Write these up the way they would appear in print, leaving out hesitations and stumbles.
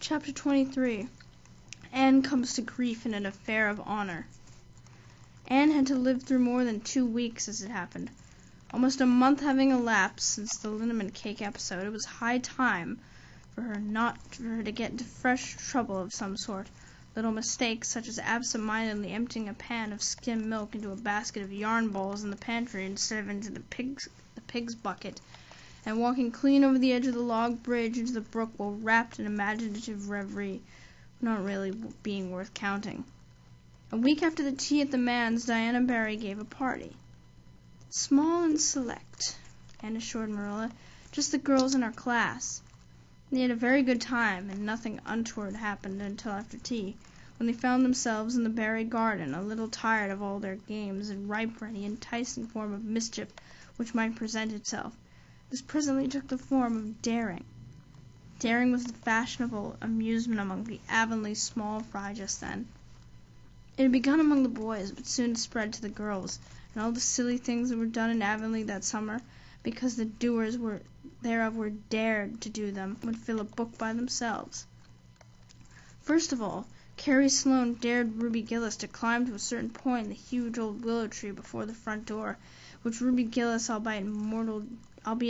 Chapter 23. Anne comes to grief in an affair of honor. Anne had to live through more than 2 weeks as it happened. Almost a month having elapsed since the liniment cake episode, it was high time for her to get into fresh trouble of some sort. Little mistakes, such as absent-mindedly emptying a pan of skim milk into a basket of yarn balls in the pantry instead of into the pig's bucket, and walking clean over the edge of the log bridge into the brook while wrapped in imaginative reverie, not really being worth counting. A week after the tea at the manse, Diana Barry gave a party. "Small and select," Anne assured Marilla. "Just the girls in our class." They had a very good time, and nothing untoward happened until after tea, when they found themselves in the Barry garden, a little tired of all their games and ripe for any enticing form of mischief which might present itself. This presently took the form of daring. Daring was the fashionable amusement among the Avonlea small fry just then. It had begun among the boys, but soon spread to the girls, and all the silly things that were done in Avonlea that summer, because the doers thereof were dared to do them, would fill a book by themselves. First of all, Carrie Sloane dared Ruby Gillis to climb to a certain point in the huge old willow tree before the front door, which Ruby Gillis, albeit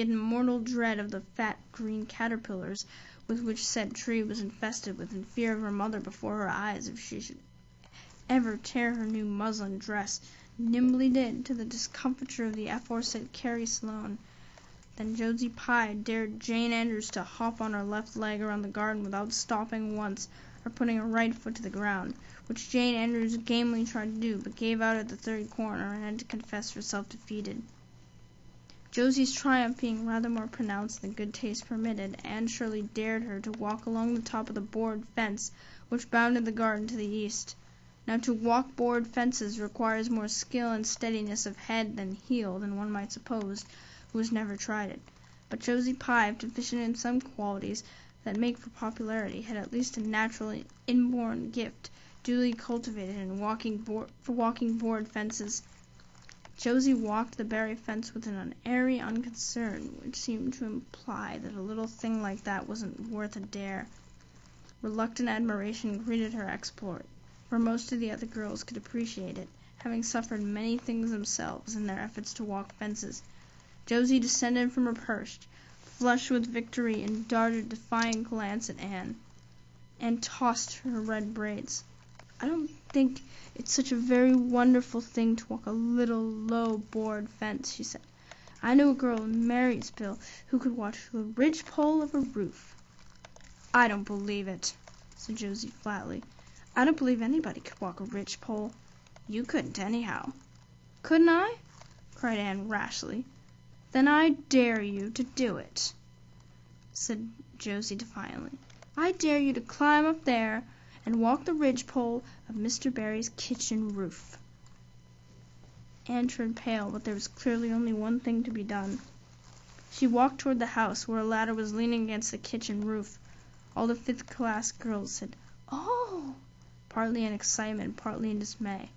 in mortal dread of the fat green caterpillars with which said tree was infested, with in fear of her mother before her eyes if she should ever tear her new muslin dress, nimbly did, to the discomfiture of the aforesaid Carrie Sloane. Then Josie Pye dared Jane Andrews to hop on her left leg around the garden without stopping once or putting her right foot to the ground, which Jane Andrews gamely tried to do, but gave out at the third corner and had to confess herself defeated. Josie's triumph being rather more pronounced than good taste permitted, Anne Shirley dared her to walk along the top of the board fence which bounded the garden to the east. Now, to walk board fences requires more skill and steadiness of head than heel than one might suppose who has never tried it. But Josie Pye, deficient in some qualities that make for popularity, had at least a natural inborn gift, duly cultivated in walking board fences. Josie walked the Barry fence with an unairy unconcern which seemed to imply that a little thing like that wasn't worth a dare. Reluctant admiration greeted her exploit, for most of the other girls could appreciate it, having suffered many things themselves in their efforts to walk fences. Josie descended from her perch, flushed with victory, and darted a defiant glance at Anne. Anne tossed her red braids. "I don't think it's such a very wonderful thing to walk a little low board fence," she said. "I knew a girl in Marysville who could walk the ridgepole of a roof." "I don't believe it," said Josie flatly. "I don't believe anybody could walk a ridgepole. You couldn't, anyhow." "Couldn't I?" cried Anne rashly. "Then I dare you to do it," said Josie defiantly. "I dare you to climb up there and walk the ridgepole of Mr. Barry's kitchen roof." Anne turned pale, but there was clearly only one thing to be done. She walked toward the house, where a ladder was leaning against the kitchen roof. All the fifth-class girls said, "Oh!" partly in excitement, partly in dismay.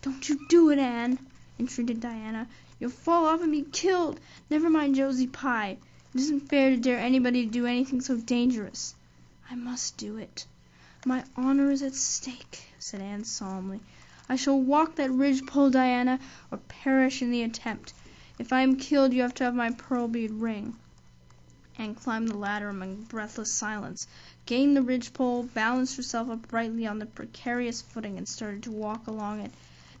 "Don't you do it, Anne," entreated Diana. "You'll fall off and be killed. Never mind Josie Pye. It isn't fair to dare anybody to do anything so dangerous." "I must do it. My honor is at stake," said Anne solemnly. "I shall walk that ridgepole, Diana, or perish in the attempt. If I am killed, you have to have my pearl bead ring." Anne climbed the ladder among breathless silence, gained the ridgepole, balanced herself uprightly on the precarious footing, and started to walk along it,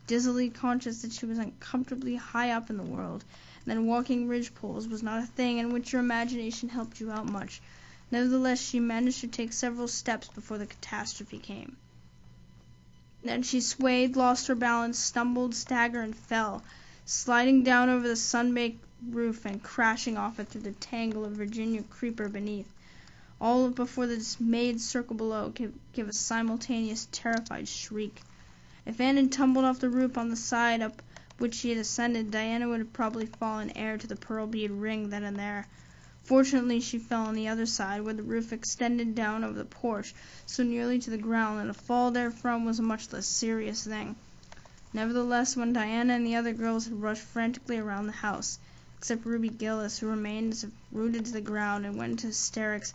dizzily conscious that she was uncomfortably high up in the world, and that walking ridgepoles was not a thing in which your imagination helped you out much. Nevertheless, she managed to take several steps before the catastrophe came. Then she swayed, lost her balance, stumbled, staggered, and fell, sliding down over the sun-baked roof and crashing off it through the tangle of Virginia creeper beneath. All before the dismayed circle below gave a simultaneous terrified shriek. If Anne had tumbled off the roof on the side up which she had ascended, Diana would have probably fallen heir to the pearl bead ring then and there. Fortunately, she fell on the other side, where the roof extended down over the porch so nearly to the ground that a fall therefrom was a much less serious thing. Nevertheless, when Diana and the other girls had rushed frantically around the house, except Ruby Gillis, who remained as if rooted to the ground and went into hysterics,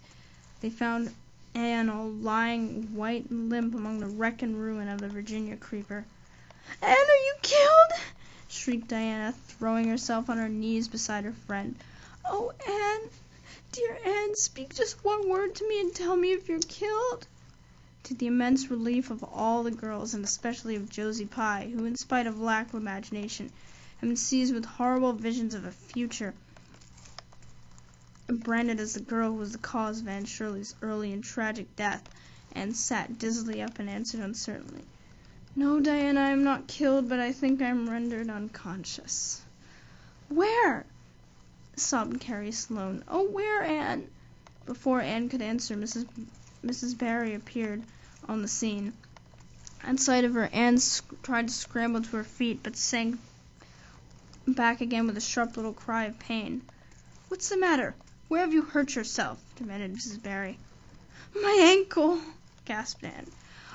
they found Anne, all lying white and limp among the wreck and ruin of the Virginia creeper. "Anne, are you killed?" shrieked Diana, throwing herself on her knees beside her friend. "Oh, Anne, dear Anne, speak just one word to me and tell me if you're killed." To the immense relief of all the girls, and especially of Josie Pye, who, in spite of lack of imagination, had been seized with horrible visions of a future branded as the girl who was the cause of Anne Shirley's early and tragic death, Anne sat dizzily up and answered uncertainly, "No, Diana, I am not killed, but I think I am rendered unconscious." "Where?" sobbed Carrie Sloane. "Oh, where, Anne?" Before Anne could answer, Mrs. Barry appeared on the scene. At sight of her, Anne tried to scramble to her feet, but sank back again with a sharp little cry of pain. "What's the matter? Where have you hurt yourself?" demanded Mrs. Barry. "My ankle," gasped Anne.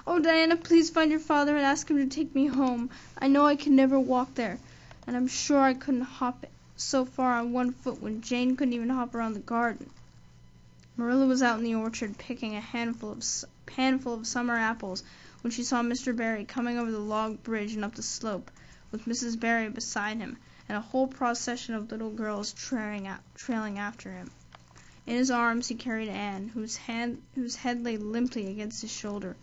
"Oh, Diana, please find your father and ask him to take me home. I know I can never walk there, and I'm sure I couldn't hop so far on one foot when Jane couldn't even hop around the garden." Marilla was out in the orchard picking a handful of summer apples when she saw Mr. Barry coming over the log bridge and up the slope, with Mrs. Barry beside him, and a whole procession of little girls trailing after him. In his arms he carried Anne, whose head lay limply against his shoulder.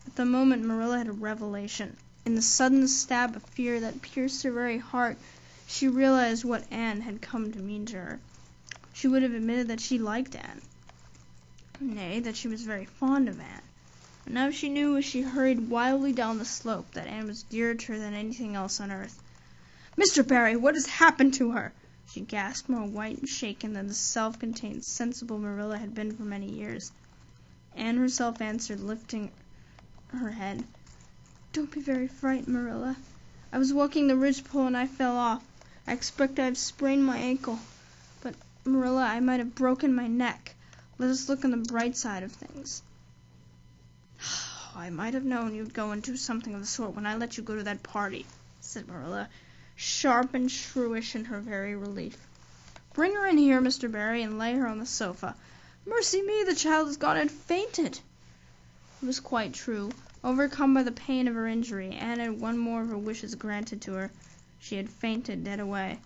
At the moment Marilla had a revelation. In the sudden stab of fear that pierced her very heart, she realized what Anne had come to mean to her. She would have admitted that she liked Anne, nay, that she was very fond of Anne. And now she knew as she hurried wildly down the slope that Anne was dearer to her than anything else on earth. "Mr. Barry, what has happened to her?" she gasped, more white and shaken than the self-contained, sensible Marilla had been for many years. Anne herself answered, lifting her head. "Don't be very frightened, Marilla. I was walking the ridgepole and I fell off. I expect I have sprained my ankle. But, Marilla, I might have broken my neck. Let us look on the bright side of things." "I might have known you'd go and do something of the sort when I let you go to that party," said Marilla, sharp and shrewish in her very relief. "Bring her in here, Mr. Barry, and lay her on the sofa. Mercy me, the child has gone and fainted." It was quite true. Overcome by the pain of her injury, Anne had one more of her wishes granted to her. She had fainted dead away.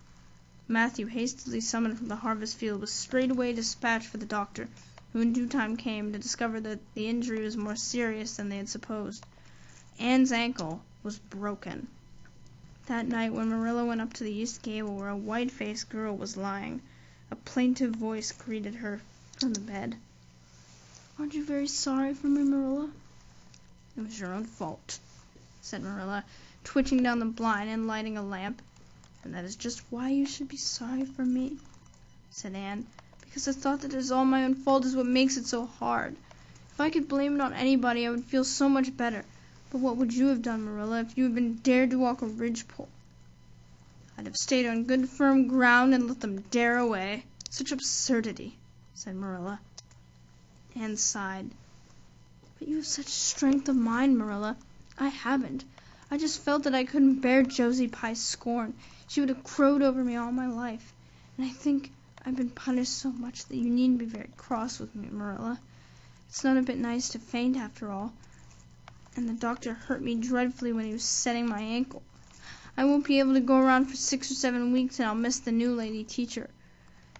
Matthew, hastily summoned from the harvest field, was straightway dispatched for the doctor, who in due time came to discover that the injury was more serious than they had supposed. Anne's ankle was broken. That night, when Marilla went up to the east gable where a white-faced girl was lying, a plaintive voice greeted her from the bed. "Aren't you very sorry for me, Marilla?" "It was your own fault," said Marilla, twitching down the blind and lighting a lamp. "And that is just why you should be sorry for me," said Anne, "because the thought that it is all my own fault is what makes it so hard. If I could blame it on anybody I would feel so much better. But what would you have done, Marilla, if you had been dared to walk a ridgepole?" "I'd have stayed on good firm ground and let them dare away. Such absurdity," said Marilla. Anne sighed. "But you have such strength of mind, Marilla. I haven't. I just felt that I couldn't bear Josie Pye's scorn. She would have crowed over me all my life. And I think I've been punished so much that you needn't be very cross with me, Marilla. It's not a bit nice to faint after all. And the doctor hurt me dreadfully when he was setting my ankle. I won't be able to go around for 6 or 7 weeks, and I'll miss the new lady teacher.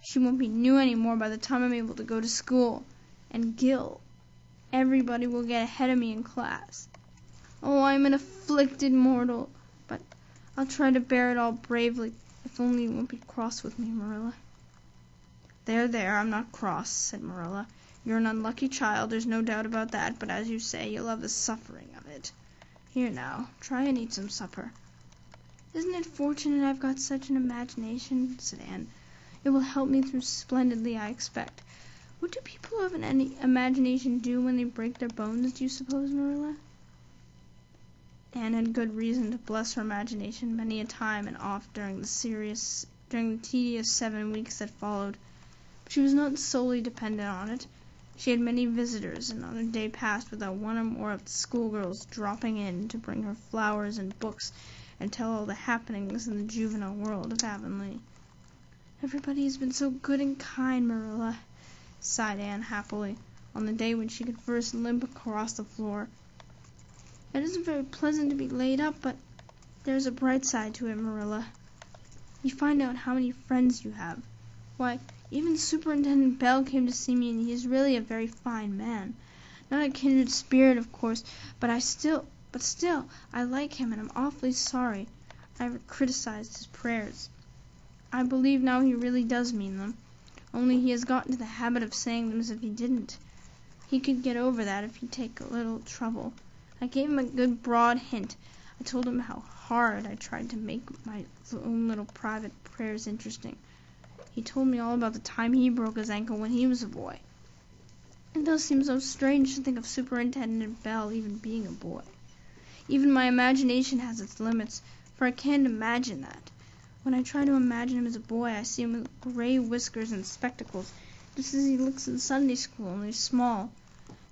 She won't be new any more by the time I'm able to go to school. And Gil, everybody will get ahead of me in class. Oh, I'm an afflicted mortal, but I'll try to bear it all bravely, if only you won't be cross with me, Marilla." There, I'm not cross," said Marilla. "You're an unlucky child, there's no doubt about that, but as you say, you'll have the suffering of it. Here now, try and eat some supper." "Isn't it fortunate I've got such an imagination?" said Anne. "It will help me through splendidly, I expect. What do people who have any imagination do when they break their bones, do you suppose, Marilla?" Anne had good reason to bless her imagination many a time and oft during the tedious 7 weeks that followed. But she was not solely dependent on it. She had many visitors, and not a day passed without one or more of the schoolgirls dropping in to bring her flowers and books and tell all the happenings in the juvenile world of Avonlea. "Everybody has been so good and kind, Marilla," sighed Anne happily. on the day when she could first limp across the floor. It isn't very pleasant to be laid up, but there's a bright side to it, Marilla. You find out how many friends you have. Why, even Superintendent Bell came to see me, and he is really a very fine man. Not a kindred spirit, of course, but still, I like him, and I'm awfully sorry I ever criticized his prayers. I believe now he really does mean them, only he has got into the habit of saying them as if he didn't. He could get over that if he'd take a little trouble. I gave him a good broad hint. I told him how hard I tried to make my own little private prayers interesting. He told me all about the time he broke his ankle when he was a boy. It does seem so strange to think of Superintendent Bell even being a boy. Even my imagination has its limits, for I can't imagine that. When I try to imagine him as a boy, I see him with gray whiskers and spectacles, just as he looks in Sunday school, only small.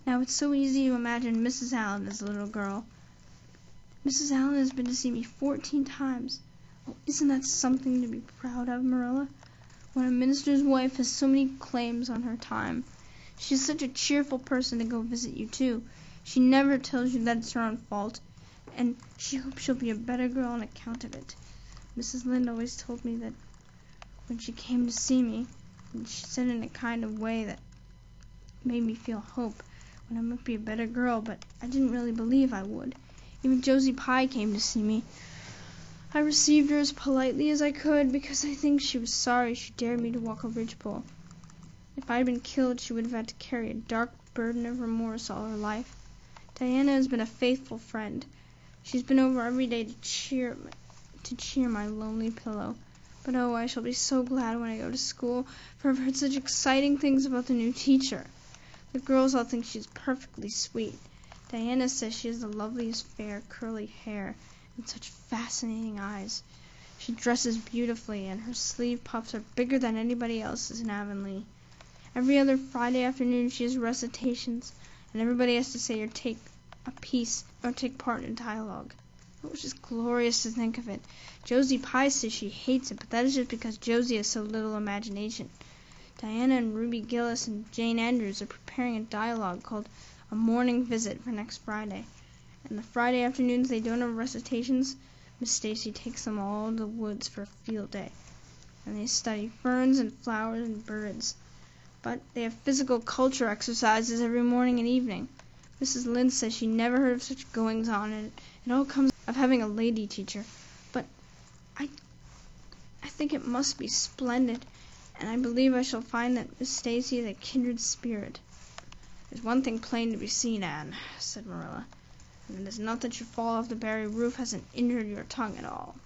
Now, it's so easy to imagine Mrs. Allen as a little girl. Mrs. Allen has been to see me 14 times. Oh, isn't that something to be proud of, Marilla? When a minister's wife has so many claims on her time. She's such a cheerful person to go visit you, too. She never tells you that it's her own fault, and she hopes she'll be a better girl on account of it. Mrs. Lynde always told me that when she came to see me, and she said in a kind of way that made me feel hope when I might be a better girl, but I didn't really believe I would. Even Josie Pye came to see me. I received her as politely as I could because I think she was sorry she dared me to walk a ridgepole. If I had been killed, she would have had to carry a dark burden of remorse all her life. Diana has been a faithful friend. She's been over every day to cheer my lonely pillow. But oh, I shall be so glad when I go to school, for I've heard such exciting things about the new teacher. The girls all think she's perfectly sweet. Diana says she has the loveliest fair, curly hair and such fascinating eyes. She dresses beautifully, and her sleeve puffs are bigger than anybody else's in Avonlea. Every other Friday afternoon she has recitations, and everybody has to say or take a piece or take part in a dialogue. It was just glorious to think of it. Josie Pye says she hates it, but that is just because Josie has so little imagination. Diana and Ruby Gillis and Jane Andrews are preparing a dialogue called A Morning Visit for next Friday. And the Friday afternoons they don't have recitations, Miss Stacy takes them all to the woods for a field day. And they study ferns and flowers and birds. But they have physical culture exercises every morning and evening. Mrs. Lynde says she never heard of such goings-on, and it all comes of having a lady teacher. But I think it must be splendid, and I believe I shall find that Miss Stacy is a kindred spirit. There's one thing plain to be seen, Anne, said Marilla, and it is not that your fall off the Barry roof hasn't injured your tongue at all.